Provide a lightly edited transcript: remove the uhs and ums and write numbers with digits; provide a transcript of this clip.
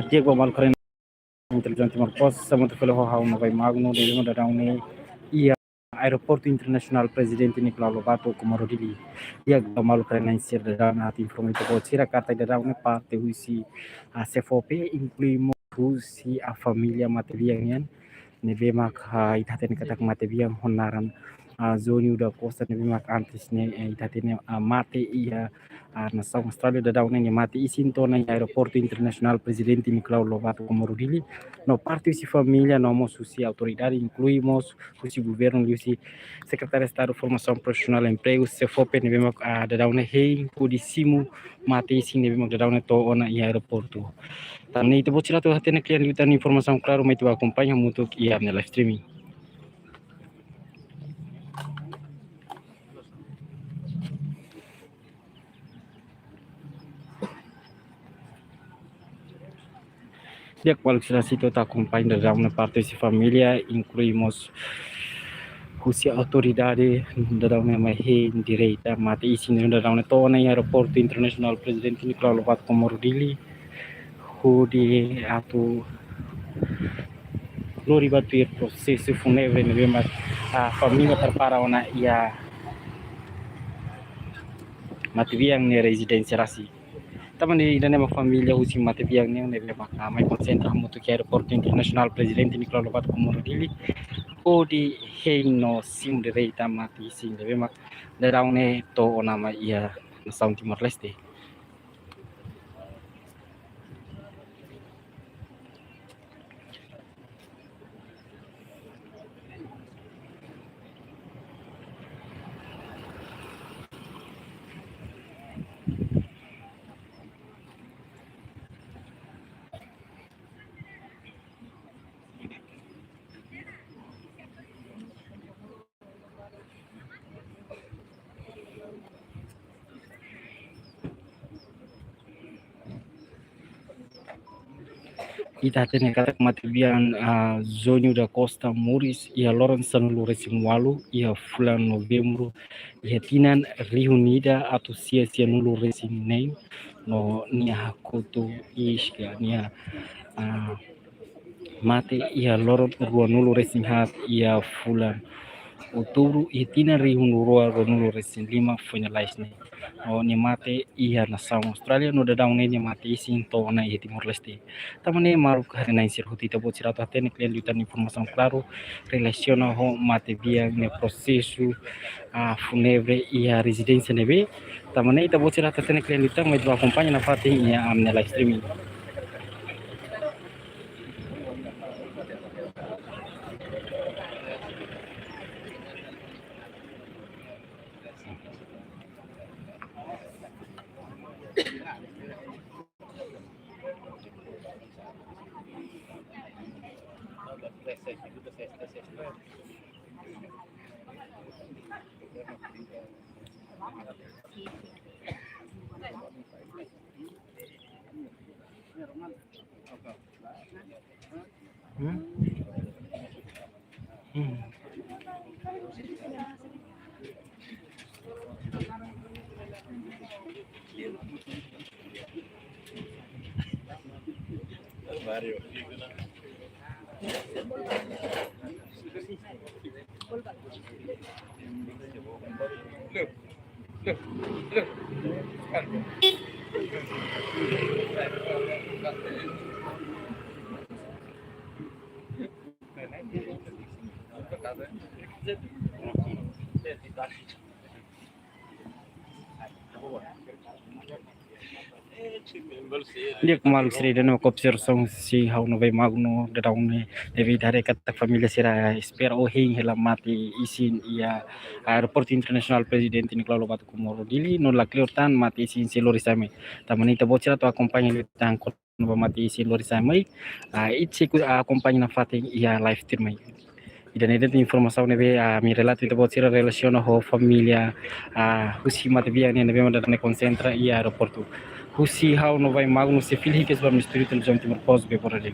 Diego Malcorena Intelligente Marcos, Samantha Filo Hau Novai Magno, de Dadaune, e Aeroporto Internacional Presidente Nicolau Lobato Comorodili, e a Malcorena Insir da Nati Informato Bocira, Carta de Dadaune, parte Husi a CFOP, incluímos Husi a família Mateviangan, Nevemak Itaten Katak Mateviang Honaran. Zoni da costa ne bimak antes ne itatene mate ia nação Austrália da daune ne mate isinto na aeroporto internacional presidente Nicolau Lobato Comorudili no parte de família nomos si autoridade incluímos o governo e o secretário de Estado de Formação Profissional e Emprego se fope ne bimak da daune hei kudisimu mate isin ne bimak da daune to ona ia aeroporto tamne itu bocira to hatene klian litan informação claro mai tu acompanha muito ia na live streaming. Dia qualificação está acompanhando da uma parte de família, incluímos a autoridade da uma direita, mate isin da uma tona em aeroporto internacional presidente Nicolau Lobato Comorudili, de atu lori batuir processo fúnebre ne a família prepara ona ia mativiang ne residência rasi. Taman di dalam família usi mate biang ne nebe maka mai konsentra mutu ke aeroporto internasional presidente Nicolau Lobato Comorudili o di heino sim de reita mati sim nebe mak daraune to nama ia nação Timor Leste. Ita tene kata matibian Zonio da Costa Muris ia Lawrence Sanulu Resimualu ia Fulan Novembro ia Tinan reunida atau sia nulu resim no nia hakoto iska nia mate ia Lawrence Ruanulu Resimhat ia Fulan Outubro ia Tinan reunurua Ruanulu Resim 5 finalize ne o ni mate ia nação Austrália no dadang ni mate isin to na ia Timor Leste tamane maru karena insir huti tabo cirato atene klian lutan informação claro relaciona ho mate biang ne processo funebre ia residência nebe tamane tabo cirato atene klian lutan mai do acompanha na parte ia amne live streaming. Dia kemalu seri dan observação si hau no vai magno da daune devi dare kata família será espera o hing hela mati isin ia aeroporto internasional presidente Nicolau Lobato Comorudili no la cleortan mati isin si lorisame tamani ta bocira to acompanha litang no mati isin lorisame itse acompanha na fating ia live stream dan itu informasi nebe mi relato itu bocira relaciona ho família husi mati biang ne nebe madane concentra ia aeroporto Husi hau no vai magno se filhi que vamos misturar no Timor Pós be por ali.